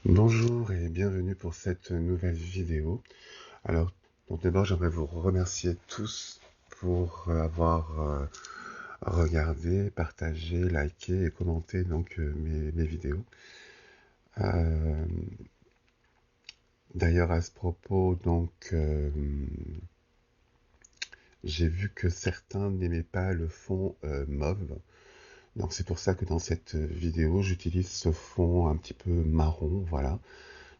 Bonjour et bienvenue pour cette nouvelle vidéo. Alors, donc d'abord, j'aimerais vous remercier tous pour avoir regardé, partagé, liké et commenté mes vidéos. Euh, D'ailleurs, à ce propos, j'ai vu que certains n'aimaient pas le fond mauve. Donc c'est pour ça que dans cette vidéo, j'utilise ce fond un petit peu marron, voilà.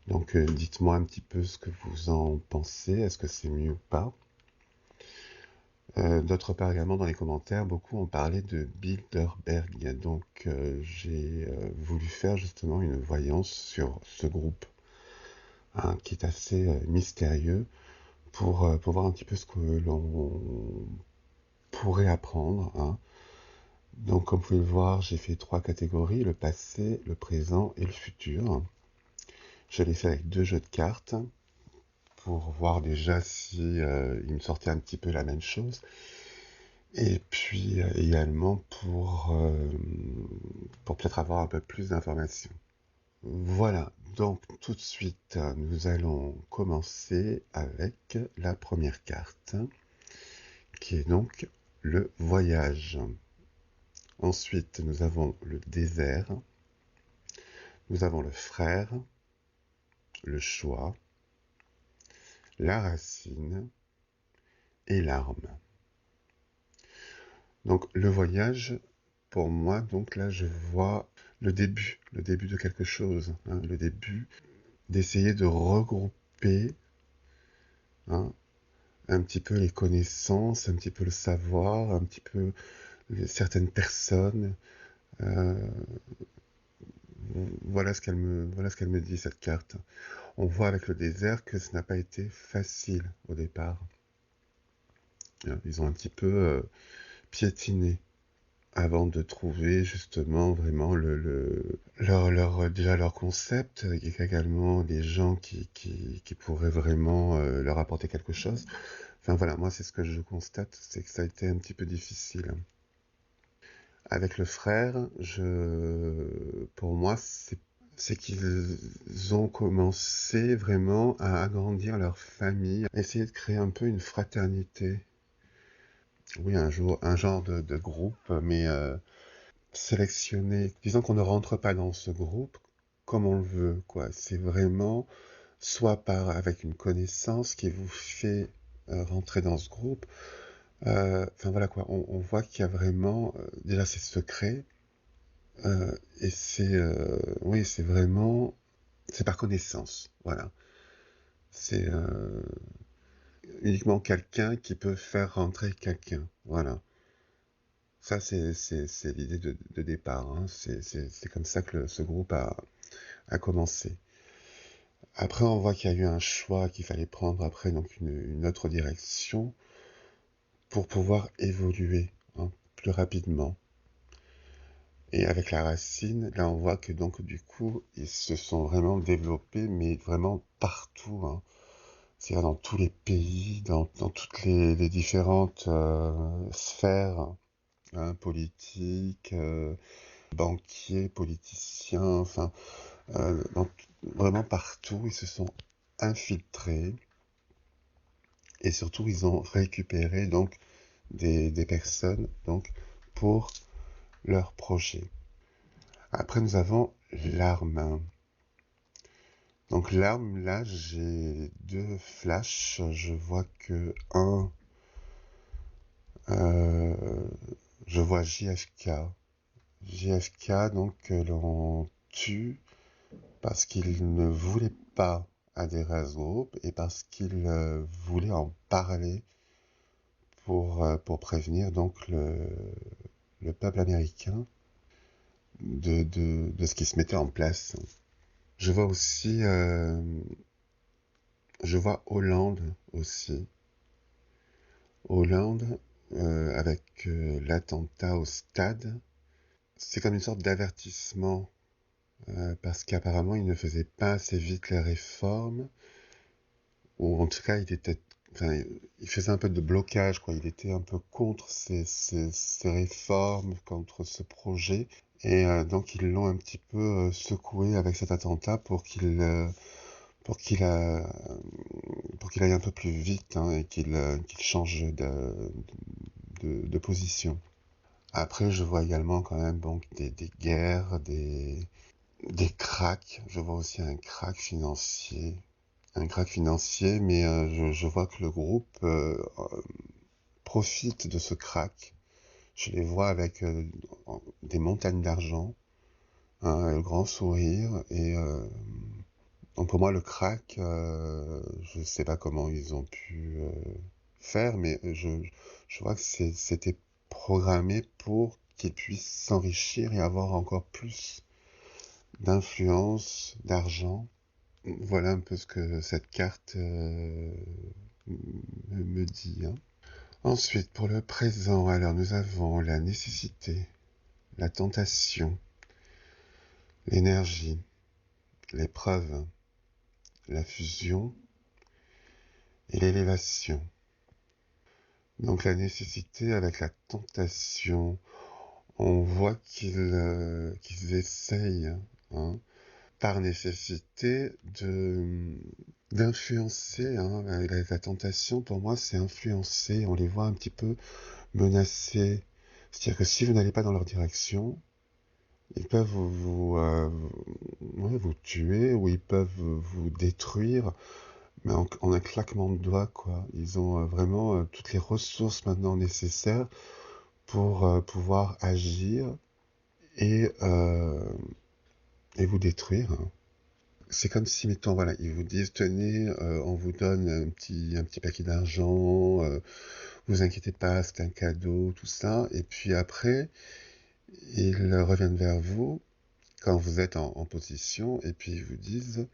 Donc dites-moi un petit peu ce que vous en pensez, est-ce que c'est mieux ou pas? D'autre part également dans les commentaires, beaucoup ont parlé de Bilderberg, donc j'ai voulu faire justement une voyance sur ce groupe, hein, qui est assez mystérieux pour voir un petit peu ce que l'on pourrait apprendre, hein. Donc comme vous pouvez le voir, j'ai fait 3 catégories, le passé, le présent et le futur. Je l'ai fait avec 2 jeux de cartes pour voir déjà si il me sortait un petit peu la même chose. Et puis également pour peut-être avoir un peu plus d'informations. Voilà, donc tout de suite, nous allons commencer avec la première carte, qui est donc le voyage. Ensuite, nous avons le désert, nous avons le frère, le choix, la racine et l'arme. Donc le voyage, pour moi, donc là, je vois le début de quelque chose, hein, le début d'essayer de regrouper, hein, un petit peu les connaissances, un petit peu le savoir, un petit peu certaines personnes. Euh, voilà ce qu'elle me dit, cette carte. On voit avec le désert que ce n'a pas été facile au départ. Ils ont un petit peu piétiné avant de trouver justement vraiment déjà leur concept. Il y a également des gens qui pourraient vraiment leur apporter quelque chose. Enfin voilà, moi c'est ce que je constate, c'est que ça a été un petit peu difficile. Avec le frère, pour moi, c'est qu'ils ont commencé vraiment à agrandir leur famille, à essayer de créer un peu une fraternité. Oui, un genre de groupe, mais sélectionné. Disons qu'on ne rentre pas dans ce groupe comme on le veut, quoi. C'est vraiment soit avec une connaissance qui vous fait rentrer dans ce groupe. Enfin voilà quoi, on voit qu'il y a vraiment, déjà c'est secret, et oui, c'est vraiment, c'est par connaissance, voilà. C'est uniquement quelqu'un qui peut faire rentrer quelqu'un, voilà. Ça, c'est l'idée de départ, hein. C'est comme ça que ce groupe a commencé. Après, on voit qu'il y a eu un choix qu'il fallait prendre après, donc une autre direction pour pouvoir évoluer, hein, plus rapidement. Et avec la racine, là, on voit que donc du coup, ils se sont vraiment développés, mais vraiment partout, hein. C'est-à-dire dans tous les pays, dans toutes les différentes sphères, hein, politiques, banquiers, politiciens, enfin, vraiment partout, ils se sont infiltrés et surtout ils ont récupéré donc des personnes donc pour leur projet. Après nous avons l'arme. Donc l'arme, là j'ai 2 flashs. Je vois que euh, je vois JFK. JFK donc que l'on tue parce qu'il ne voulait pas adhérer à ce groupe et parce qu'il voulait en parler pour prévenir donc le peuple américain de ce qui se mettait en place. Je vois aussi, je vois Hollande aussi. Hollande, avec l'attentat au stade, c'est comme une sorte d'avertissement, parce qu'apparemment il ne faisait pas assez vite les réformes, ou en tout cas il était enfin, il faisait un peu de blocage, quoi. Il était un peu contre ces réformes, contre ce projet. Et donc ils l'ont un petit peu secoué avec cet attentat pour qu'il a- pour qu'il aille un peu plus vite, hein, et qu'il change de position. Après, je vois également quand même donc des guerres, des cracks. Je vois aussi un crack financier, mais je vois que le groupe profite de ce crack. Je les vois avec des montagnes d'argent, hein, le grand sourire, et donc pour moi le crack, je sais pas comment ils ont pu faire, mais je vois que c'était programmé pour qu'ils puissent s'enrichir et avoir encore plus d'influence, d'argent. Voilà un peu ce que cette carte me dit, hein. Ensuite, pour le présent, alors nous avons la nécessité, la tentation, l'énergie, l'épreuve, la fusion et l'élévation. Donc la nécessité avec la tentation, on voit qu'ils essayent, hein, par nécessité d'influencer, hein. La tentation, pour moi, c'est influencer. On les voit un petit peu menacés. C'est-à-dire que si vous n'allez pas dans leur direction, ils peuvent ouais, vous tuer, ou ils peuvent vous détruire, mais en un claquement de doigts, quoi. Ils ont vraiment toutes les ressources maintenant nécessaires pour pouvoir agir et, euh, et vous détruire, hein. C'est comme si, mettons, voilà, ils vous disent, tenez, on vous donne un petit paquet d'argent, vous inquiétez pas, c'est un cadeau, tout ça, et puis après, ils reviennent vers vous quand vous êtes en position, et puis ils vous disent,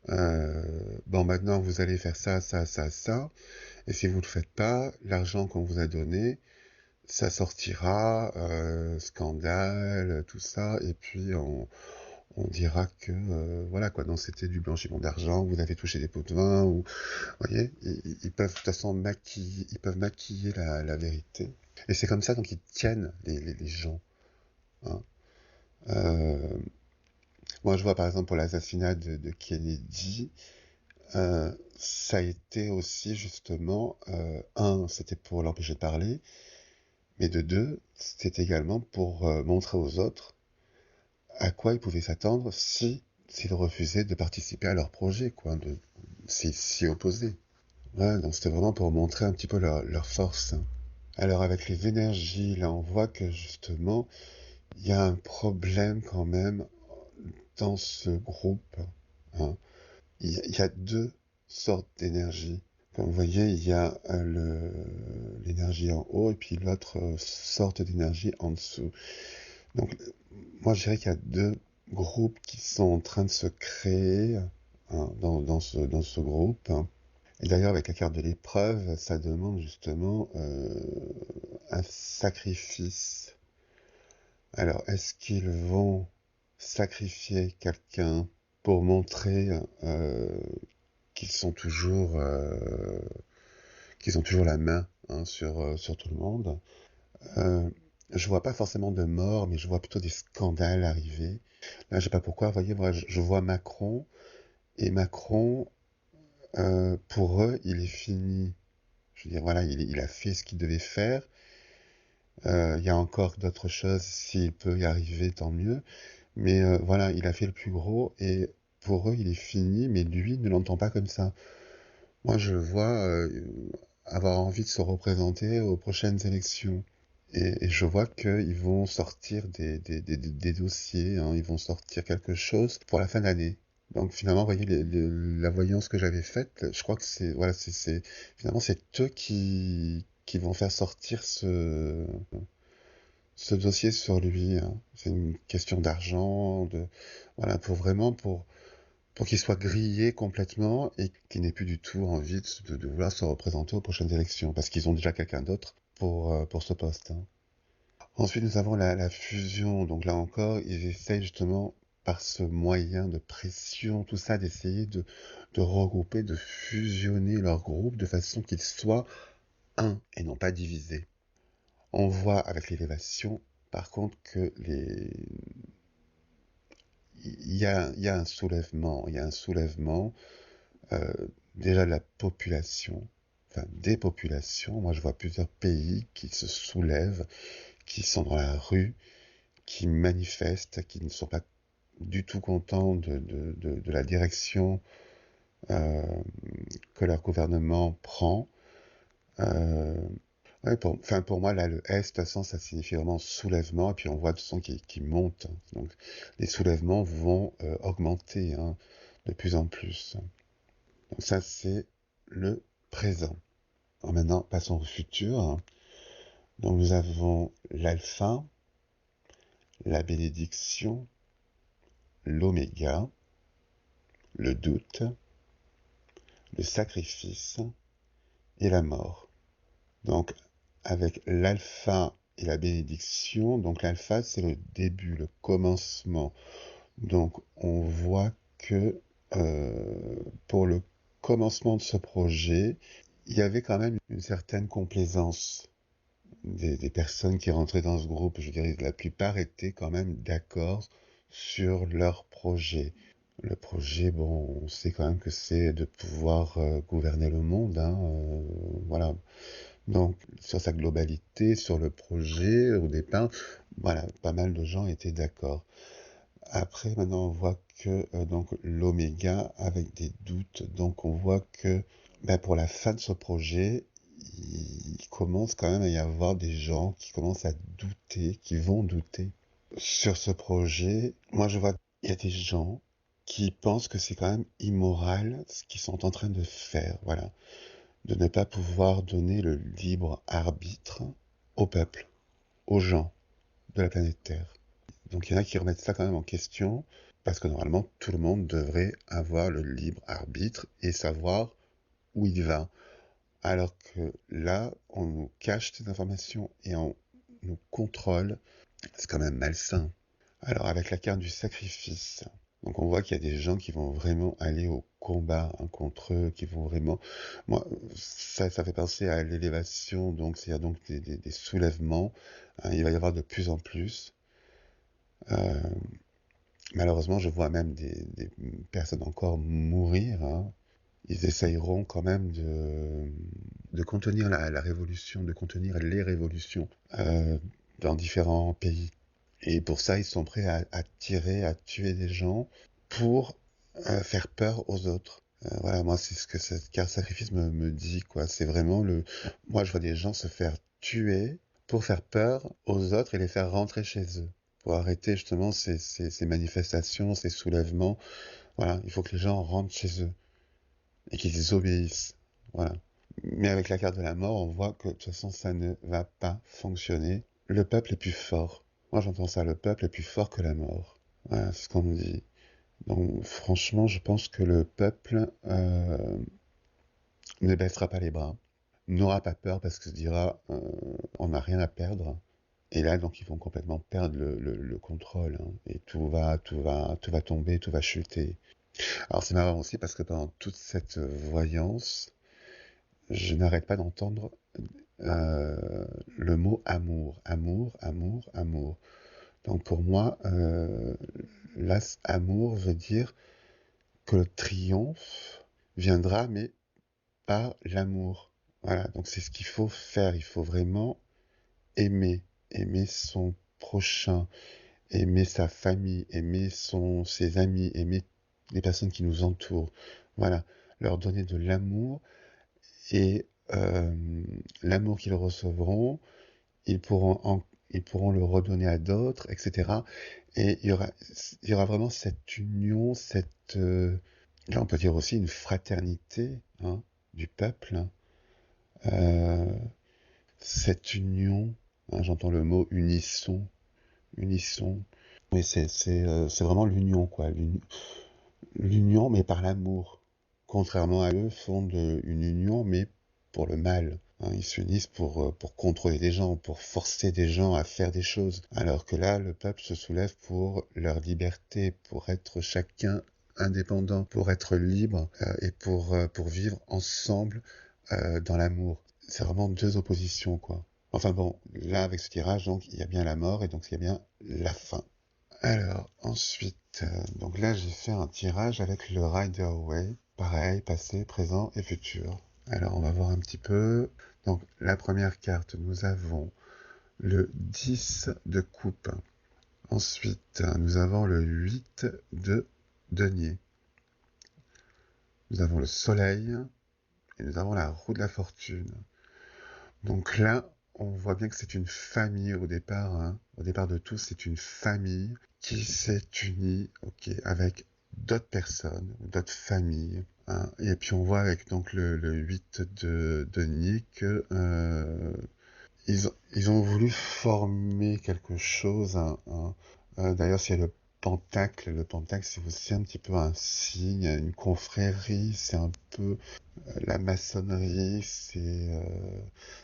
bon, maintenant vous allez faire ça, ça, ça, ça, et si vous le faites pas, l'argent qu'on vous a donné, ça sortira, scandale, tout ça, et puis on dira que, voilà quoi, non, c'était du blanchiment d'argent, vous avez touché des pots de vin, ou, vous voyez, ils peuvent de toute façon maquiller, ils peuvent maquiller la vérité. Et c'est comme ça donc ils tiennent les gens, hein. Euh, Moi, je vois par exemple pour l'assassinat de Kennedy, ça a été aussi justement, un, c'était pour l'empêcher de parler, mais de deux, c'était également pour montrer aux autres à quoi ils pouvaient s'attendre si s'ils refusaient de participer à leur projet, quoi, de s'y opposer. Ouais, donc c'était vraiment pour montrer un petit peu leur force, hein. Alors avec les énergies, là, on voit que justement, il y a un problème quand même dans ce groupe, hein. Il y a deux sortes d'énergie. Comme vous voyez, il y a l'énergie en haut et puis l'autre sorte d'énergie en dessous. Donc, moi, je dirais qu'il y a deux groupes qui sont en train de se créer, hein, dans ce groupe, hein. Et d'ailleurs, avec la carte de l'épreuve, ça demande justement un sacrifice. Alors, est-ce qu'ils vont sacrifier quelqu'un pour montrer qu'ils sont toujours, qu'ils ont toujours la main, hein, sur tout le monde? Euh, je vois pas forcément de mort, mais je vois plutôt des scandales arriver. Là, je sais pas pourquoi. Vous voyez, moi, je vois Macron, et Macron, pour eux, il est fini. Je veux dire, voilà, il a fait ce qu'il devait faire. Il y a encore d'autres choses. S'il peut y arriver, tant mieux. Mais voilà, il a fait le plus gros, et pour eux, il est fini, mais lui ne l'entend pas comme ça. Moi, je le vois avoir envie de se représenter aux prochaines élections. Et je vois qu'ils vont sortir des dossiers, hein, ils vont sortir quelque chose pour la fin d'année. Donc finalement, vous voyez, la voyance que j'avais faite, je crois que voilà, finalement, c'est eux qui vont faire sortir ce dossier sur lui, hein. C'est une question d'argent, voilà, pour qu'il soit grillé complètement et qu'il n'ait plus du tout envie de vouloir se représenter aux prochaines élections, parce qu'ils ont déjà quelqu'un d'autre pour ce poste, hein. Ensuite, nous avons la fusion. Donc là encore, ils essayent justement. par ce moyen de pression, tout ça, d'essayer de regrouper, de fusionner leur groupe de façon qu'ils soient un et non pas divisés. On voit avec l'élévation, par contre, que il y a un soulèvement, euh, déjà de la population, enfin des populations. Moi, je vois plusieurs pays qui se soulèvent, qui sont dans la rue, qui manifestent, qui ne sont pas du tout contents de la direction euh, que leur gouvernement prend. Euh, ouais, pour moi, là, le S, de toute façon, ça signifie vraiment soulèvement, et puis on voit de son qui monte. Donc, les soulèvements vont augmenter hein, de plus en plus. Donc ça, c'est le présent. Alors maintenant, passons au futur. Donc nous avons l'alpha, la bénédiction, l'oméga, le doute, le sacrifice et la mort. Donc avec l'alpha et la bénédiction, donc l'alpha c'est le début, le commencement. Donc on voit que pour le commencement de ce projet, il y avait quand même une certaine complaisance des personnes qui rentraient dans ce groupe. Je dirais que la plupart étaient quand même d'accord sur leur projet. Le projet, bon, on sait quand même que c'est de pouvoir gouverner le monde, hein, voilà. Donc, sur sa globalité, sur le projet, au départ, voilà, pas mal de gens étaient d'accord. Après, maintenant, on voit que donc l'oméga avec des doutes, donc on voit que ben, pour la fin de ce projet, il commence quand même à y avoir des gens qui commencent à douter, qui vont douter sur ce projet. Moi, je vois, il y a des gens qui pensent que c'est quand même immoral ce qu'ils sont en train de faire, voilà, de ne pas pouvoir donner le libre arbitre au peuple, aux gens de la planète Terre. Donc il y en a qui remettent ça quand même en question, parce que normalement tout le monde devrait avoir le libre arbitre et savoir où il va. Alors que là, on nous cache ces informations et on nous contrôle, c'est quand même malsain. Alors avec la carte du sacrifice, donc on voit qu'il y a des gens qui vont vraiment aller au combat hein, contre eux, qui vont vraiment... Moi, ça fait penser à l'élévation, donc c'est-à-dire donc des soulèvements. Hein, il va y avoir de plus en plus. Euh, Malheureusement, je vois même des personnes encore mourir. Hein. Ils essayeront quand même de contenir la révolution, de contenir les révolutions dans différents pays. Et pour ça, ils sont prêts à tirer, à tuer des gens pour faire peur aux autres. Voilà, moi, c'est ce que cette carte sacrifice me dit, quoi. C'est vraiment le... Moi, je vois des gens se faire tuer pour faire peur aux autres et les faire rentrer chez eux. Pour arrêter justement ces manifestations, ces soulèvements. Voilà, il faut que les gens rentrent chez eux et qu'ils obéissent. Voilà. Mais avec la carte de la mort, on voit que de toute façon, ça ne va pas fonctionner. Le peuple est plus fort. Moi, j'entends ça, le peuple est plus fort que la mort. Voilà, c'est ce qu'on me dit. Donc, franchement, je pense que le peuple ne baissera pas les bras, n'aura pas peur parce qu'il se dira on n'a rien à perdre. Et là, donc, ils vont complètement perdre le contrôle. Hein, et tout va tomber, tout va chuter. Alors, c'est marrant aussi parce que pendant toute cette voyance, je n'arrête pas d'entendre le mot amour, amour, amour, amour. Donc pour moi, l'as amour veut dire que le triomphe viendra, mais par l'amour. Voilà, donc c'est ce qu'il faut faire. Il faut vraiment aimer, aimer son prochain, aimer sa famille, aimer ses amis, aimer les personnes qui nous entourent. Voilà, leur donner de l'amour et l'amour qu'ils recevront, ils pourront le redonner à d'autres, etc. Et il y aura vraiment cette union, là on peut dire aussi une fraternité hein, du peuple, hein. Euh, cette union, hein, j'entends le mot unisson, unisson. Mais c'est vraiment l'union, quoi. L'union, mais par l'amour. Contrairement à eux, font une union, mais pour le mal. hein. Ils s'unissent pour contrôler des gens, pour forcer des gens à faire des choses. Alors que là, le peuple se soulève pour leur liberté, pour être chacun indépendant, pour être libre et pour vivre ensemble dans l'amour. C'est vraiment deux oppositions, quoi. Enfin bon, là, avec ce tirage, donc, il y a bien la mort et donc il y a bien la fin. Alors, ensuite, donc là, j'ai fait un tirage avec le Rider-Waite. Pareil, passé, présent et futur. Alors, on va voir un petit peu. Donc, la première carte, nous avons le 10 de coupe. Ensuite, nous avons le 8 de denier. Nous avons le soleil et nous avons la roue de la fortune. Donc là, on voit bien que c'est une famille au départ. Hein. Au départ de tout, c'est une famille qui s'est unie, ok, avec d'autres personnes, d'autres familles. Hein. Et puis on voit avec donc le 8 de Nick, ils ont voulu former quelque chose. Hein. D'ailleurs, c'est le pentacle. Le pentacle, c'est aussi un petit peu un signe, une confrérie. C'est un peu la maçonnerie.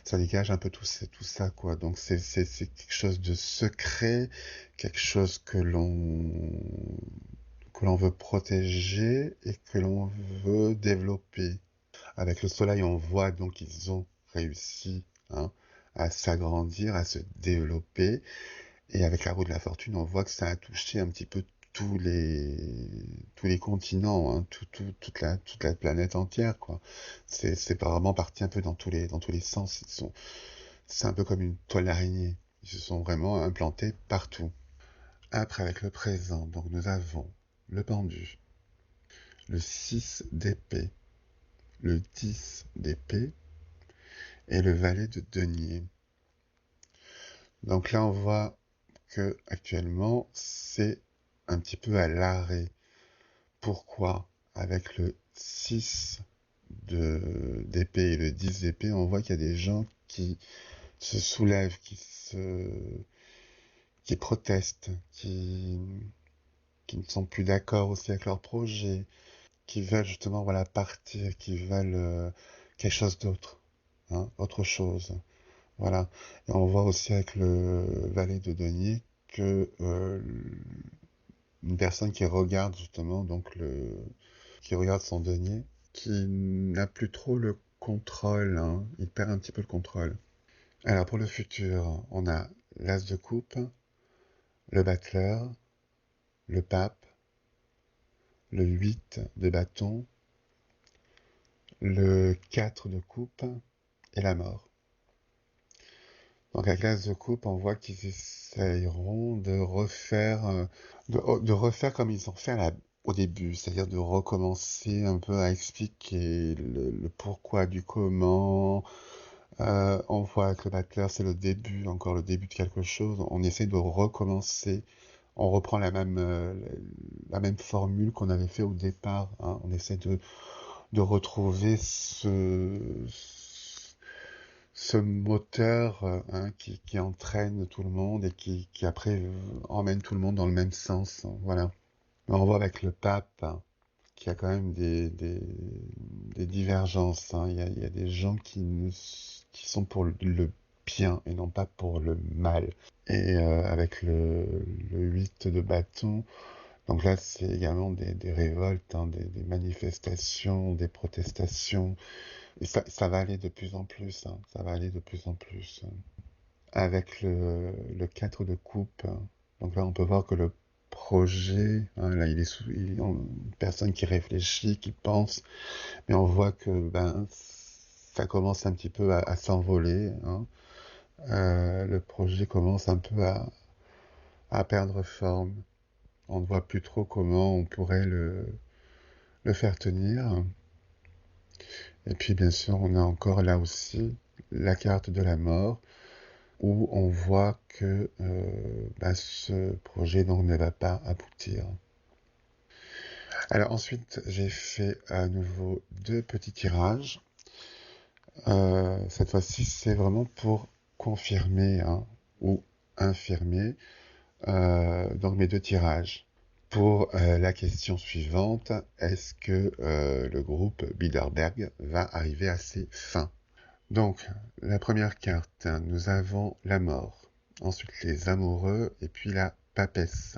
Ça dégage un peu tout ça, quoi. Donc c'est quelque chose de secret, quelque chose que l'on veut protéger et que l'on veut développer. Avec le soleil, on voit donc qu'ils ont réussi, hein, à s'agrandir, à se développer. Et avec la roue de la fortune, on voit que ça a touché un petit peu tous les continents, hein, toute la planète entière, quoi. C'est vraiment parti un peu dans tous les sens. C'est un peu comme une toile d'araignée. Ils se sont vraiment implantés partout. Après, avec le présent, donc nous avons le pendu, le 6 d'épée, le 10 d'épée et le valet de denier. Donc là, on voit que actuellement, c'est un petit peu à l'arrêt. Pourquoi? Avec le 6 d'épée et le 10 d'épée, on voit qu'il y a des gens qui se soulèvent, qui protestent, qui ne sont plus d'accord aussi avec leur projet, qui veulent justement voilà partir, qui veulent quelque chose d'autre, hein, autre chose. Voilà. Et on voit aussi avec le valet de denier que une personne qui regarde justement donc qui regarde son denier, qui n'a plus trop le contrôle, hein. Il perd un petit peu le contrôle. Alors pour le futur, on a l'as de coupe, le battleur, le pape, le 8 de bâton, le 4 de coupe et la mort. Donc avec l'as de coupe, on voit qu'ils essayeront de refaire, de refaire comme ils ont fait au début, c'est-à-dire de recommencer un peu à expliquer le pourquoi du comment. On voit avec le battleur, c'est le début, encore le début de quelque chose. On essaie de recommencer. On reprend la même formule qu'on avait fait au départ. Hein. On essaie de retrouver ce moteur hein, qui entraîne tout le monde et qui après emmène tout le monde dans le même sens. Hein, voilà. On voit avec le pape hein, qu'il y a quand même des divergences. Hein. Il y a des gens qui sont pour le bien et non pas pour le mal. Et avec le 8 de bâton, donc là c'est également des révoltes, hein, des manifestations, des protestations. Et ça va aller de plus en plus, hein, ça va aller de plus en plus. Avec le 4 de coupe, donc là on peut voir que le projet, hein, là il est une personne qui réfléchit, qui pense, mais on voit que ben ça commence un petit peu à s'envoler. Hein. Le projet commence un peu à perdre forme. On ne voit plus trop comment on pourrait le faire tenir. Et puis bien sûr, on a encore là aussi la carte de la mort, où on voit que bah, ce projet donc, ne va pas aboutir. Alors ensuite, j'ai fait à nouveau deux petits tirages. Cette fois-ci, c'est vraiment pour confirmer hein, ou infirmer donc mes deux tirages. Pour la question suivante, est-ce que le groupe Bilderberg va arriver à ses fins? Donc, la première carte, nous avons la mort. Ensuite, les amoureux et puis la papesse.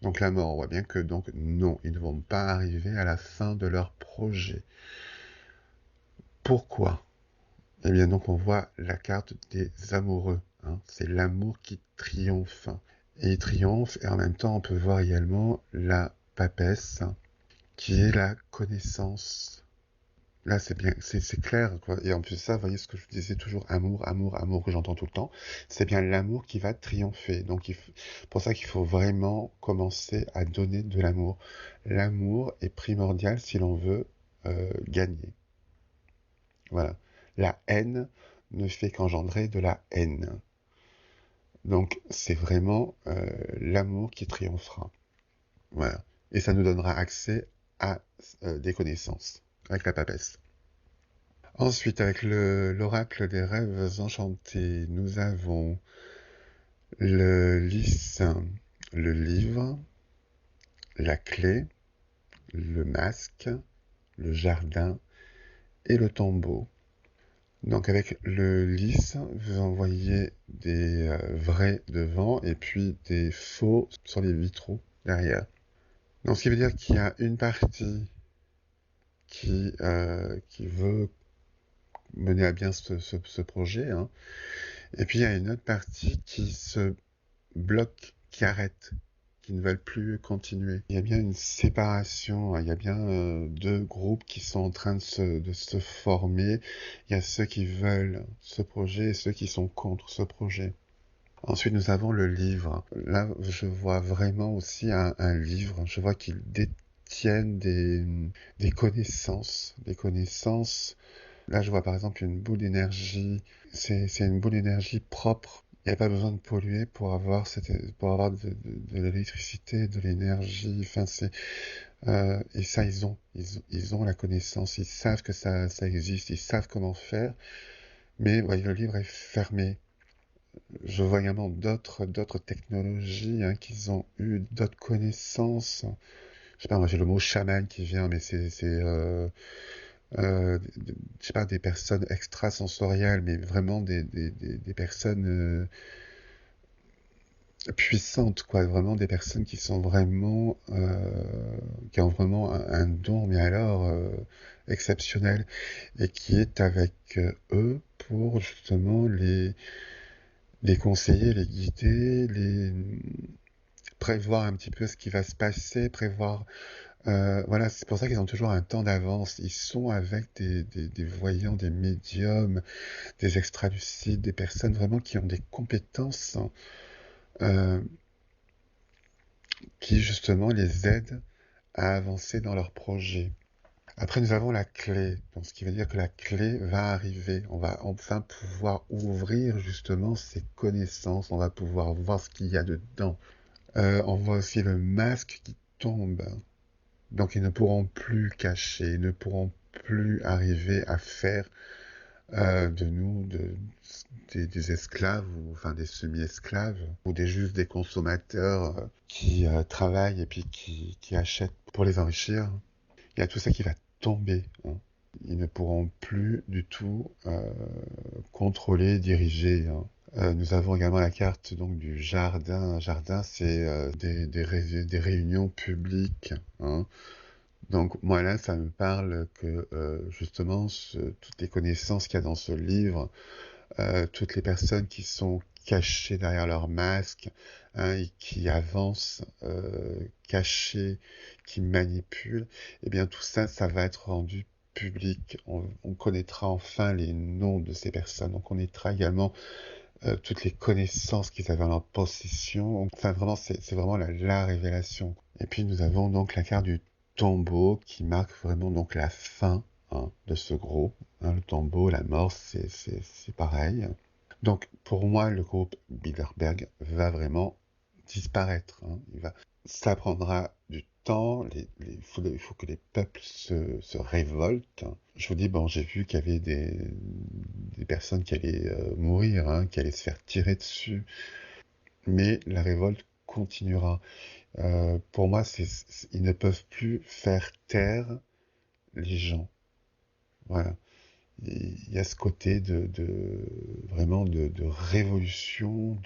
Donc la mort, on voit bien que donc non, ils ne vont pas arriver à la fin de leur projet. Pourquoi? Eh bien donc on voit la carte des amoureux. Hein. C'est l'amour qui triomphe. Et il triomphe, et en même temps on peut voir également la papesse, qui est la connaissance. Là, c'est bien, c'est clair, quoi. Et en plus ça, vous voyez ce que je disais toujours, amour, amour, amour, que j'entends tout le temps. C'est bien l'amour qui va triompher. Donc, pour ça qu'il faut vraiment commencer à donner de l'amour. L'amour est primordial si l'on veut gagner. Voilà. La haine ne fait qu'engendrer de la haine. Donc, c'est vraiment l'amour qui triomphera. Voilà. Et ça nous donnera accès à des connaissances avec la papesse. Ensuite, avec l'oracle des rêves enchantés, nous avons le lys, le livre, la clé, le masque, le jardin et le tombeau. Donc avec le lys, vous envoyez des vrais devant et puis des faux sur les vitraux derrière. Donc ce qui veut dire qu'il y a une partie qui veut mener à bien ce projet, hein. Et puis il y a une autre partie qui se bloque, qui arrêtent, qui ne veulent plus continuer. Il y a bien une séparation, hein. Il y a bien deux groupes qui sont en train de se former. Il y a ceux qui veulent ce projet et ceux qui sont contre ce projet. Ensuite, nous avons le livre. Là, je vois vraiment aussi un livre. Je vois qu'ils détiennent des connaissances. Des connaissances. Là, je vois par exemple une boule d'énergie. C'est une boule d'énergie propre. Il n'y a pas besoin de polluer pour avoir de l'électricité, de l'énergie. Enfin, et ça, ils ont la connaissance. Ils savent que ça existe. Ils savent comment faire. Mais ouais, le livre est fermé. Je vois également d'autres technologies hein, qu'ils ont eu, d'autres connaissances. Je sais pas, moi j'ai le mot chaman qui vient, mais je sais pas, des personnes extrasensorielles, mais vraiment des personnes puissantes, quoi. Vraiment des personnes qui sont vraiment, qui ont vraiment un don, mais alors exceptionnel, et qui est avec eux pour justement les conseiller, les guider, les prévoir un petit peu ce qui va se passer, prévoir. Voilà, c'est pour ça qu'ils ont toujours un temps d'avance. Ils sont avec des voyants, des médiums, des extralucides, des personnes vraiment qui ont des compétences euh, qui justement les aident à avancer dans leur projet. Après, nous avons la clé, donc ce qui veut dire que la clé va arriver. On va enfin pouvoir ouvrir justement ces connaissances. On va pouvoir voir ce qu'il y a dedans. On voit aussi le masque qui tombe. Donc ils ne pourront plus cacher, ils ne pourront plus arriver à faire de nous des esclaves, ou enfin des semi-esclaves, ou juste des consommateurs qui travaillent et puis qui achètent pour les enrichir. Il y a tout ça qui va tomber. Hein. Ils ne pourront plus du tout contrôler, diriger. Hein. Nous avons également la carte donc du jardin. Un jardin, c'est des réunions publiques. Hein. Donc moi là, ça me parle que justement toutes les connaissances qu'il y a dans ce livre, toutes les personnes qui sont cachées derrière leur masque, hein, et qui avancent cachées, qui manipulent, eh bien tout ça, ça va être rendu public. On connaîtra enfin les noms de ces personnes. On connaîtra également toutes les connaissances qu'ils avaient en leur possession. Enfin, vraiment, c'est vraiment la révélation. Et puis, nous avons donc la carte du tombeau qui marque vraiment donc la fin hein, de ce groupe. Hein, le tombeau, la mort, c'est pareil. Donc, pour moi, le groupe Bilderberg va vraiment disparaître. Hein. Ça prendra du temps. Il faut que les peuples se révoltent. Je vous dis, bon, j'ai vu qu'il y avait des personnes qui allaient mourir, hein, qui allaient se faire tirer dessus. Mais la révolte continuera. Pour moi, ils ne peuvent plus faire taire les gens. Voilà. il y a ce côté vraiment de révolution,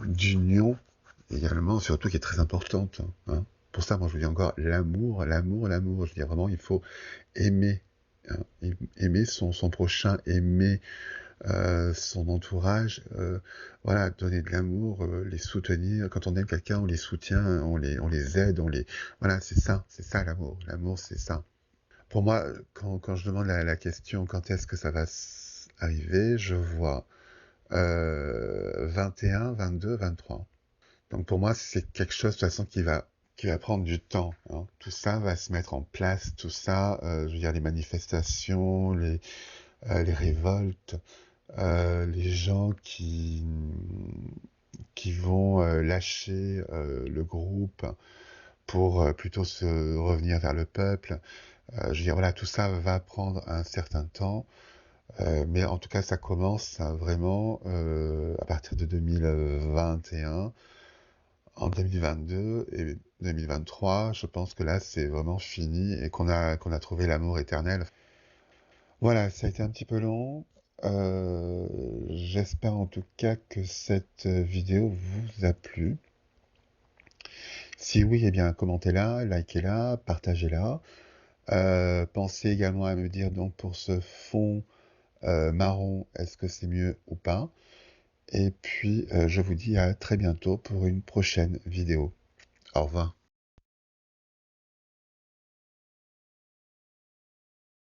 d'union également, surtout qui est très importante, hein. Pour ça, moi, je vous dis encore l'amour, l'amour, l'amour. Je veux dire vraiment, il faut aimer, hein, aimer son prochain, aimer son entourage, voilà, donner de l'amour, les soutenir. Quand on aime quelqu'un, on les soutient, on les aide, voilà, c'est ça l'amour. L'amour, c'est ça. Pour moi, quand je demande la question quand est-ce que ça va arriver, je vois 21, 22, 23. Donc pour moi, c'est quelque chose de toute façon qui va prendre du temps, hein. Tout ça va se mettre en place, tout ça, je veux dire les manifestations, les révoltes, les gens qui vont lâcher le groupe pour plutôt se revenir vers le peuple. Je veux dire, voilà, tout ça va prendre un certain temps, mais en tout cas, ça commence vraiment à partir de 2021. En 2022 et 2023, je pense que là, c'est vraiment fini et qu'on a trouvé l'amour éternel. Voilà, ça a été un petit peu long. J'espère en tout cas que cette vidéo vous a plu. Si oui, eh bien, commentez-la, likez-la, partagez-la. Pensez également à me dire donc pour ce fond marron, est-ce que c'est mieux ou pas? Et puis, je vous dis à très bientôt pour une prochaine vidéo. Au revoir.